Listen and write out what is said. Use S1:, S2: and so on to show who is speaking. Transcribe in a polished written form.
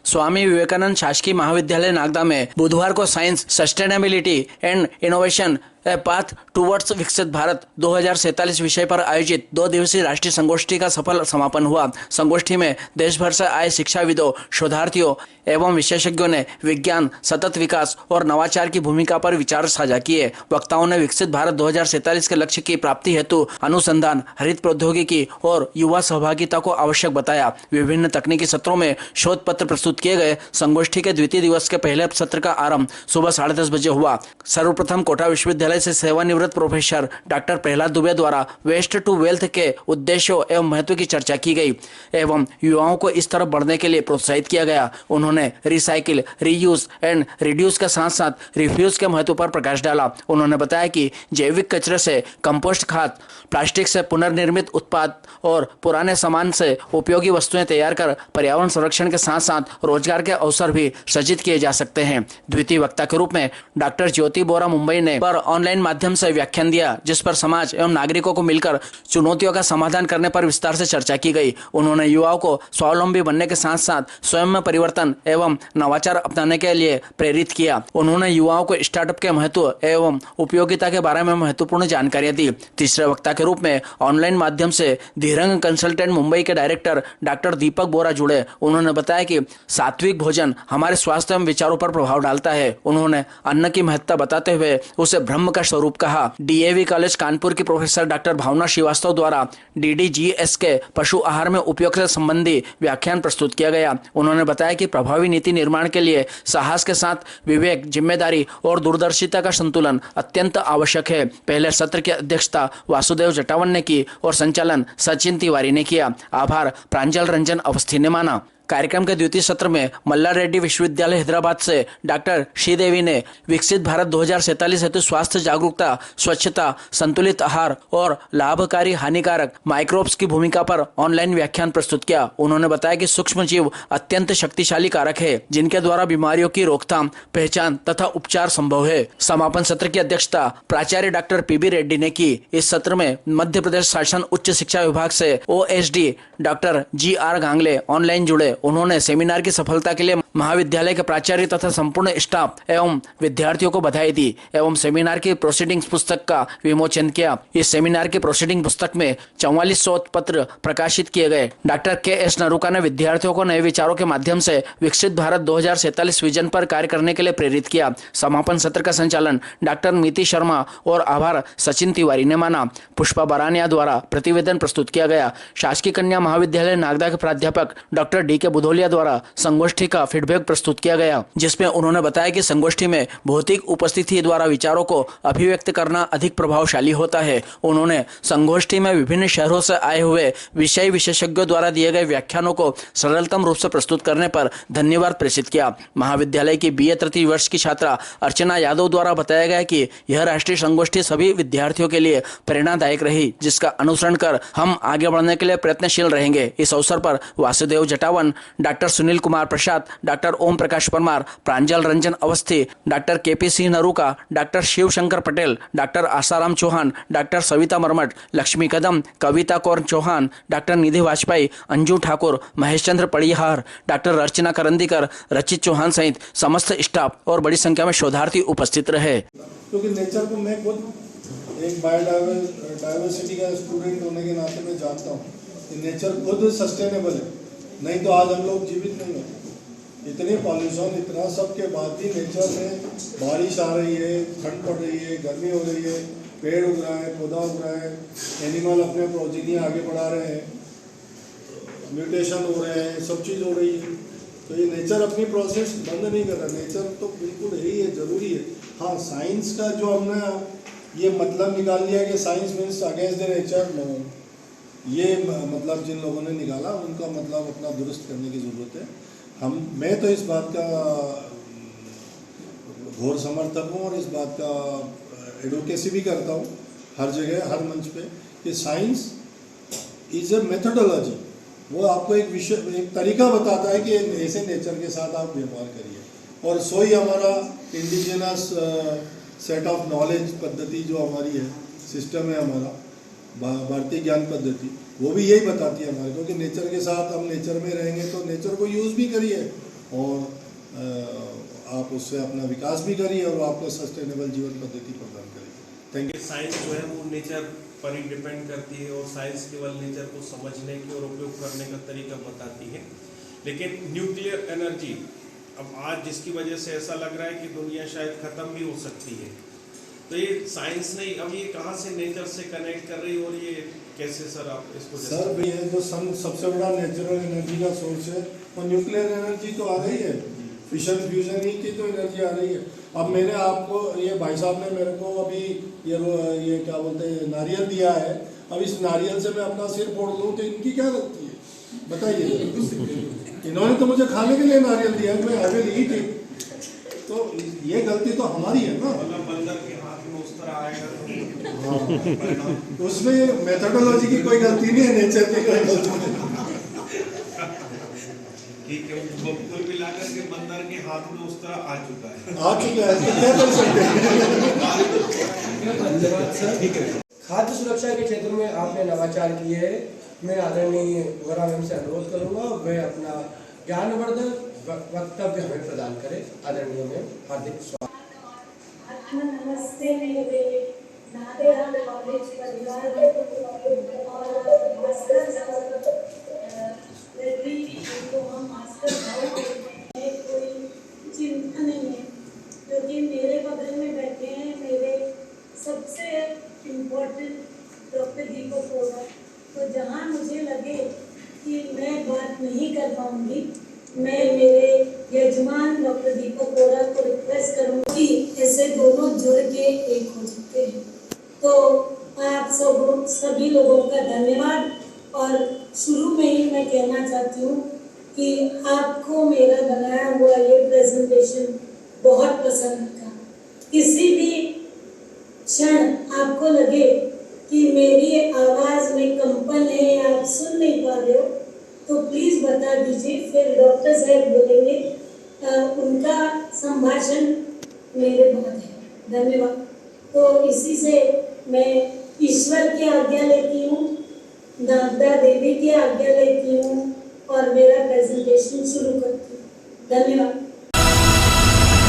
S1: स्वामी विवेकानंद शासकीय महाविद्यालय नागदा में बुधवार को science sustainability and innovation a path towards विकसित भारत 2047 विषय पर आयोजित 2 दिवसीय राष्ट्रीय संगोष्ठी का सफल समापन हुआ। संगोष्ठी में देश भर से आए शिक्षाविदों, शोधार्थियों एवं विशेषज्ञों ने विज्ञान, सतत विकास और नवाचार की भूमिका पर विचार साझा किए। वक्ताओं ने विकसित भारत 2047 के लक्ष्य की प्राप्ति हेतु अनुसंधान, हरित प्रौद्योगिकी और युवा सहभागिता को आवश्यक बताया। विभिन्न तकनीकी सत्रों में शोध पत्र प्रस्तुत किए गए। संगोष्ठी के द्वितीय दिवस के पहले सत्र का आरंभ सुबह 10:30 बजे हुआ। सर्वप्रथम कोटा विश्वविद्यालय से सेवानिवृत्त प्रोफेसर डॉक्टर प्रहलाद दुबे द्वारा वेस्ट टू वेल्थ के उद्देश्यों एवं महत्व की चर्चा की गई एवं युवाओं को इस तरफ बढ़ने के लिए प्रोत्साहित किया गया। उन्होंने रिसाइकिल, रीयूज एंड रिड्यूस के साथ साथ रिफ्यूज के महत्व पर प्रकाश डाला। उन्होंने बताया कि जैविक कचरे से कंपोस्ट खाद, प्लास्टिक से पुनर्निर्मित उत्पाद और पुराने सामान से उपयोगी वस्तुएं तैयार कर पर्यावरण संरक्षण के साथ साथ रोजगार के अवसर भी सृजित किए जा सकते हैं। द्वितीय वक्ता के रूप में डॉक्टर ज्योति बोरा मुंबई ने पर ऑनलाइन माध्यम से व्याख्यान दिया, जिस पर समाज एवं नागरिकों को मिलकर चुनौतियों का समाधान करने पर विस्तार से चर्चा की गई। उन्होंने युवाओं को स्वावलंबी बनने के साथ साथ स्वयं में परिवर्तन एवं नवाचार अपनाने के लिए प्रेरित किया। उन्होंने युवाओं को स्टार्टअप के महत्व एवं उपयोगिता के बारे में महत्वपूर्ण जानकारियां दी। तीसरे वक्ता के रूप में ऑनलाइन माध्यम से धीरंग कंसल्टेंट मुंबई के डायरेक्टर डॉक्टर दीपक बोरा जुड़े। उन्होंने बताया कि सात्विक भोजन हमारे स्वास्थ्य एवं विचारों पर प्रभाव डालता है। उन्होंने अन्न की महत्ता बताते हुए उसे ब्रह्म का स्वरूप कहा। डीएवी कॉलेज कानपुर की प्रोफेसर डॉक्टर भावना श्रीवास्तव द्वारा डीडीजीएस के पशु आहार में उपयोग से संबंधी व्याख्यान प्रस्तुत किया गया। उन्होंने बताया कि प्रभावी नीति निर्माण के लिए साहस के साथ विवेक, जिम्मेदारी और दूरदर्शिता का संतुलन अत्यंत आवश्यक है। पहले सत्र की अध्यक्षता वासुदेव जटावन ने की और संचालन सचिन तिवारी ने किया। आभार प्रांजल रंजन अवस्थी ने माना। कार्यक्रम के द्वितीय सत्र में मल्ला रेड्डी विश्वविद्यालय हैदराबाद से डॉक्टर श्रीदेवी ने विकसित भारत 2047 हेतु स्वास्थ्य जागरूकता, स्वच्छता, संतुलित आहार और लाभकारी हानिकारक माइक्रोब्स की भूमिका पर ऑनलाइन व्याख्यान प्रस्तुत किया। उन्होंने बताया कि सूक्ष्म जीव अत्यंत शक्तिशाली कारक है, जिनके द्वारा बीमारियों की रोकथाम, पहचान तथा उपचार संभव है। समापन सत्र की अध्यक्षता प्राचार्य डॉक्टर पीबी रेड्डी ने की। इस सत्र में मध्य प्रदेश शासन उच्च शिक्षा विभाग से ओएसडी डॉक्टर GR गांगले ऑनलाइन जुड़े। उन्होंने सेमिनार की सफलता के लिए महाविद्यालय के प्राचार्य तथा संपूर्ण स्टाफ एवं विद्यार्थियों को बधाई दी एवं सेमिनार की प्रोसीडिंग्स पुस्तक का विमोचन किया। इस सेमिनार की प्रोसीडिंग पुस्तक में 44 शोध पत्र प्रकाशित किए गए। डॉक्टर KS नरूका ने विद्यार्थियों को नए विचारों के माध्यम से विकसित भारत 2047 विजन पर कार्य करने के लिए प्रेरित किया। समापन सत्र का संचालन डॉक्टर मीति शर्मा और आभार सचिन तिवारी ने माना। पुष्पा बरानिया द्वारा प्रतिवेदन प्रस्तुत किया गया। शासकीय कन्या महाविद्यालय नागदा के प्राध्यापक डॉक्टर DK बुधोलिया द्वारा संगोष्ठी का फीडबैक प्रस्तुत किया गया, जिसमें उन्होंने बताया कि संगोष्ठी में भौतिक उपस्थिति द्वारा विचारों को अभिव्यक्त करना अधिक प्रभावशाली होता है। उन्होंने संगोष्ठी में विभिन्न शहरों से आए हुए विषय विशेषज्ञों द्वारा दिए गए व्याख्यानों को सरलतम रूप से प्रस्तुत करने पर धन्यवाद प्रेषित किया। महाविद्यालय की BA तृतीय वर्ष की छात्रा अर्चना यादव द्वारा बताया गया कि यह राष्ट्रीय संगोष्ठी सभी विद्यार्थियों के लिए प्रेरणादायक रही, जिसका अनुसरण कर हम आगे बढ़ने के लिए प्रयत्नशील रहेंगे। इस अवसर पर Vasudev Jatavan, doctor Sunil Kumar Prasad, doctor Om Prakash Parmar, Pranjal Ranjan Awasthi, doctor KP Singh Naruka, doctor Shiv Shankar Patel, doctor Asaram Chauhan, doctor Savita Marmat, Lakshmi Kadam, Kavita Kaur Chauhan, doctor Nidhi Vajpayee, Anju Thakur, Mahesh Chandra Padihar, doctor Archana Karandikar, Rachit Chauhan सहित समस्त स्टाफ और बड़ी संख्या में शोधार्थी उपस्थित रहे।
S2: क्योंकि नेचर को मैं खुद एक बायोडाइवर्सिटी का स्टूडेंट होने के नाते मैं जानता हूँ कि नेचर खुद सस्टेनेबल है, नहीं तो आज हम लोग जीवित नहीं होते। इतने पॉल्यूशन, इतना सब के बाद भी नेचर में बारिश आ रही है, ठंड पड़ रही है, गर्मी हो रही है, पेड़ उग रहा है, पौधा उग रहा है, एनिमल अपने प्रोजेनी आगे बढ़ा रहे हैं, म्यूटेशन हो रहे हैं, सब चीज़ हो रही है। तो ये नेचर अपनी प्रोसेस बंद नहीं कर रहा। नेचर तो बिल्कुल है ही है, ज़रूरी है। हाँ, साइंस का जो हमने ये मतलब निकाल लिया कि science means against the nature, no, ये मतलब जिन लोगों ने निकाला उनका मतलब अपना दुरुस्त करने की ज़रूरत है। मैं तो इस बात का घोर समर्थक हूँ और इस बात का एडवोकेसी भी करता हूँ हर जगह, हर मंच पे, कि साइंस इज़ ए मेथोडोलॉजी। वो आपको एक तरीका बताता है कि ऐसे नेचर के साथ आप व्यवहार करिए, और सो ही हमारा इंडिजिनस सेट ऑफ नॉलेज पद्धति जो हमारी है, सिस्टम है हमारा भारतीय ज्ञान पद्धति, वो भी यही बताती है हमारे को कि नेचर के साथ हम नेचर में रहेंगे तो नेचर को यूज़ भी करिए, और आप उससे अपना विकास भी करिए और आपको सस्टेनेबल जीवन पद्धति प्रदान करिए। Thank you.
S3: साइंस जो है वो नेचर पर ही डिपेंड करती है और साइंस केवल नेचर को समझने की और उपयोग करने का तरीका बताती है। लेकिन न्यूक्लियर एनर्जी अब आज जिसकी वजह से ऐसा लग रहा है कि दुनिया शायद ख़त्म भी हो सकती है, तो ये साइंस ने अब ये कहाँ से नेचर से कनेक्ट कर रही है और ये कैसे सर आप इसको
S2: सर ये जो सबसे बड़ा नेचुरल एनर्जी का सोर्स है वो न्यूक्लियर एनर्जी तो आ रही है, फिशन फ्यूजन ही की तो एनर्जी आ रही है। अब मैंने आपको ये भाई साहब ने मेरे को अभी ये क्या बोलते हैं नारियल दिया है, अब इस नारियल से मैं अपना सिर फोड़ लूँ तो इनकी क्या गलती है बताइए। इन्होंने तो मुझे खाने के लिए नारियल दिया है, मैं आई विल ईट इट, तो ये गलती तो हमारी है ना।
S3: मतलब बंदर के हाथ में उस तरह आएगा
S2: तो उसमें मेथोडोलॉजी की कोई गलती नहीं है, नेचर की कोई गलती नहीं।
S3: ठीक है, कुल मिलाकर के बंदर के हाथ में उस तरह आ चुका है
S2: तो क्या कर सकते हैं।
S4: धन्यवाद सर। ठीक है, खाद्य सुरक्षा के क्षेत्र में आपने नवाचार किए हैं। मैं आदरणीय वोरा मैम से अनुरोध करूंगा वे अपना ज्ञानवर्धक वक्तव्य हमें प्रदान करें। आदरणीय मैम, हार्दिक स्वागत।
S5: नमस्ते मेरे नादेहाल कॉलेज परिवार और मास्टर रेड्डी को हम मास्टर भाव करते हैं, कोई चिंता नहीं है क्योंकि मेरे बगल में बैठे हैं मेरे सबसे इम्पोर्टेंट डॉक्टर दीपक कोरा। तो जहाँ मुझे लगे कि मैं बात नहीं कर पाऊँगी, मैं मेरे यजमान डॉक्टर दीपक कोरा को रिक्वेस्ट करूँगी ऐसे दोनों जुड़ के एक हो चुके हैं। तो आप सब सभी लोगों का धन्यवाद। और शुरू में ही मैं कहना चाहती हूँ कि आपको मेरा बनाया हुआ ये प्रेजेंटेशन बहुत पसंद था। किसी भी क्षण आपको लगे कि मेरी आवाज़ में कंपन है, आप सुन नहीं पा रहे हो, तो प्लीज़ बता दीजिए, फिर डॉक्टर साहब बोलेंगे। उनका संभाषण मेरे बाद है। धन्यवाद। तो इसी से मैं ईश्वर की आज्ञा लेती हूँ, नागदा देवी की आज्ञा लेती हूँ और मेरा प्रेजेंटेशन शुरू करती हूँ। धन्यवाद।